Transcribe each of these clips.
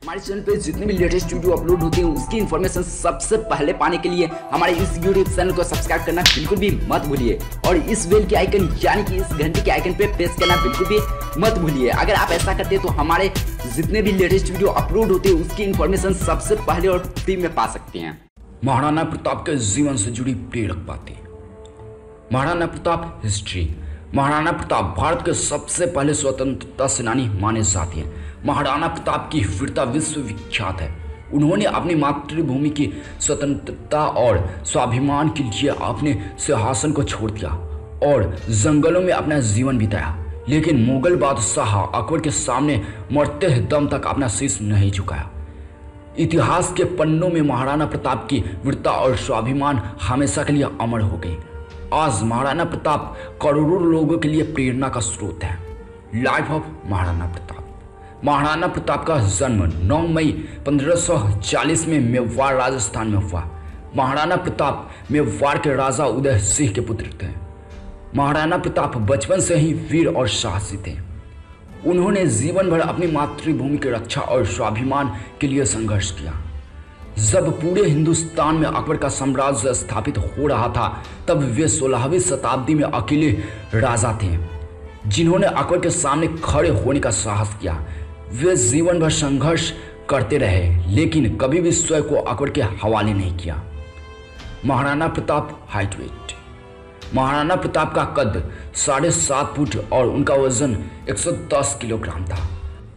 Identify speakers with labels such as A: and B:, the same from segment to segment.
A: हमारे चैनल पे जितने भी लेटेस्ट वीडियो अपलोड होते हैं उसकी इन्फॉर्मेशन सबसे पहले पाने के लिए हमारे इस यूट्यूब चैनल को सब्सक्राइब करना बिल्कुल भी मत भूलिए और इस बेल के आइकन यानी कि इस घंटे के आइकन पे प्रेस करना बिल्कुल भी मत भूलिए। अगर आप ऐसा करते हैं तो हमारे जितने भी लेटेस्ट वीडियो अपलोड होते हैं उसकी इन्फॉर्मेशन सबसे पहले और फ्री में पा सकते हैं।
B: महाराणा प्रताप के जीवन से जुड़ी प्रेरक बातें। महाराणा प्रताप हिस्ट्री। महाराणा प्रताप भारत के सबसे पहले स्वतंत्रता सेनानी माने जाते हैं। महाराणा प्रताप की वीरता विश्व विख्यात है। उन्होंने अपनी मातृभूमि की स्वतंत्रता और स्वाभिमान के लिए अपने सिंहासन को छोड़ दिया और जंगलों में अपना जीवन बिताया, लेकिन मुगल बादशाह अकबर के सामने मरते दम तक अपना शीश नहीं झुकाया। इतिहास के पन्नों में महाराणा प्रताप की वीरता और स्वाभिमान हमेशा के लिए अमर हो गई। आज महाराणा प्रताप करोड़ों लोगों के लिए प्रेरणा का स्रोत है। Life of Maharana Pratap. महाराणा प्रताप का जन्म 9 मई 1540 में मेवाड़ राजस्थान में हुआ। महाराणा प्रताप मेवाड़ के राजा उदय सिंह के पुत्र थे। महाराणा प्रताप बचपन से ही वीर और साहसी थे। उन्होंने जीवन भर अपनी मातृभूमि की रक्षा और स्वाभिमान के लिए संघर्ष किया। जब पूरे हिंदुस्तान में अकबर का साम्राज्य स्थापित हो रहा था तब वे 16वीं शताब्दी में अकेले राजा थे जिन्होंने अकबर के सामने खड़े होने का साहस किया। वे जीवन भर संघर्ष करते रहे लेकिन कभी भी स्वयं को अकबर के हवाले नहीं किया। Maharana Pratap height weight. महाराणा प्रताप का कद 7.5 फुट और उनका वजन 110 किलोग्राम था।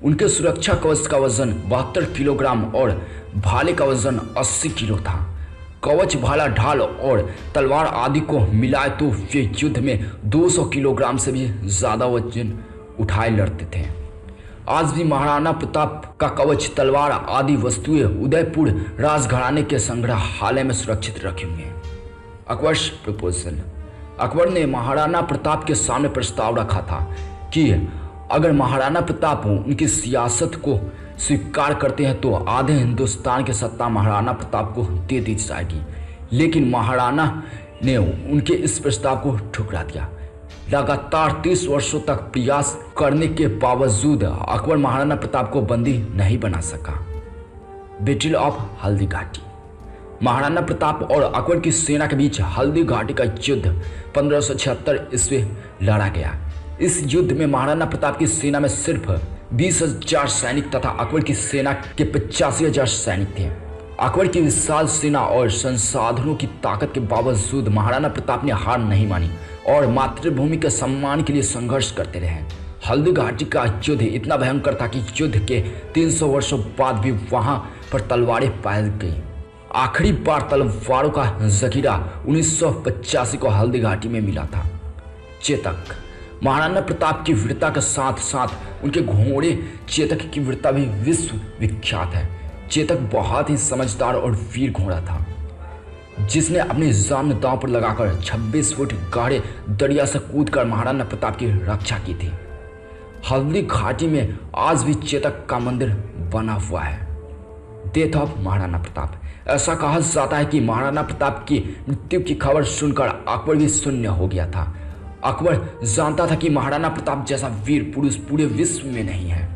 B: उनके सुरक्षा कवच का वजन 72 किलोग्राम और भाले का वजन 80 किलो था। कवच, भाला, ढाल और तलवार आदि को मिलाए तो वे युद्ध में 200 किलोग्राम से भी ज़्यादा वजन उठाए लड़ते थे। आज भी महाराणा प्रताप का कवच, तलवार आदि वस्तुएं उदयपुर राजघराने के संग्रहालय में सुरक्षित रखी हुई हैं। अकबर्स प्रपोजल। अकबर ने महाराणा प्रताप के सामने प्रस्ताव रखा था कि अगर महाराणा प्रताप उनकी सियासत को स्वीकार करते हैं तो आधे हिंदुस्तान की सत्ता महाराणा प्रताप को दे दी जाएगी, लेकिन महाराणा ने उनके इस प्रस्ताव को ठुकरा दिया। लगातार 30 वर्षों तक प्रयास करने के बावजूद अकबर महाराणा प्रताप को बंदी नहीं बना सका। Battle of Haldi Ghati. महाराणा प्रताप और अकबर की सेना के बीच हल्दी घाटी का युद्ध 1576 ईस्वी लड़ा गया। इस युद्ध में महाराणा प्रताप की सेना में सिर्फ 20,000 सैनिक तथा अकबर की सेना के 85,000 सैनिक थे। अकबर की विशाल सेना और संसाधनों की ताकत के बावजूद महाराणा प्रताप ने हार नहीं मानी और मातृभूमि के सम्मान के लिए संघर्ष करते रहे। हल्दी घाटी का युद्ध इतना भयंकर था कि युद्ध के 300 वर्षों बाद भी वहां पर तलवारें पाई गई। आखिरी बार तलवारों का जखीरा 1985 को हल्दी घाटी में मिला था। चेतक। महाराणा प्रताप की वीरता के साथ साथ उनके घोड़े चेतक की वीरता भी विश्व विख्यात है। चेतक बहुत ही समझदार और वीर घोड़ा था जिसने अपनी जान दांव पर लगाकर 26 फुट गहरे दरिया से कूदकर महाराणा प्रताप की रक्षा की थी। हल्दी घाटी में आज भी चेतक का मंदिर बना हुआ है। Death of Maharana Pratap. ऐसा कहा जाता है कि महाराणा प्रताप की मृत्यु की खबर सुनकर अकबर भी शून्य हो गया था। अकबर जानता था कि महाराणा प्रताप जैसा वीर पुरुष पूरे विश्व में नहीं है।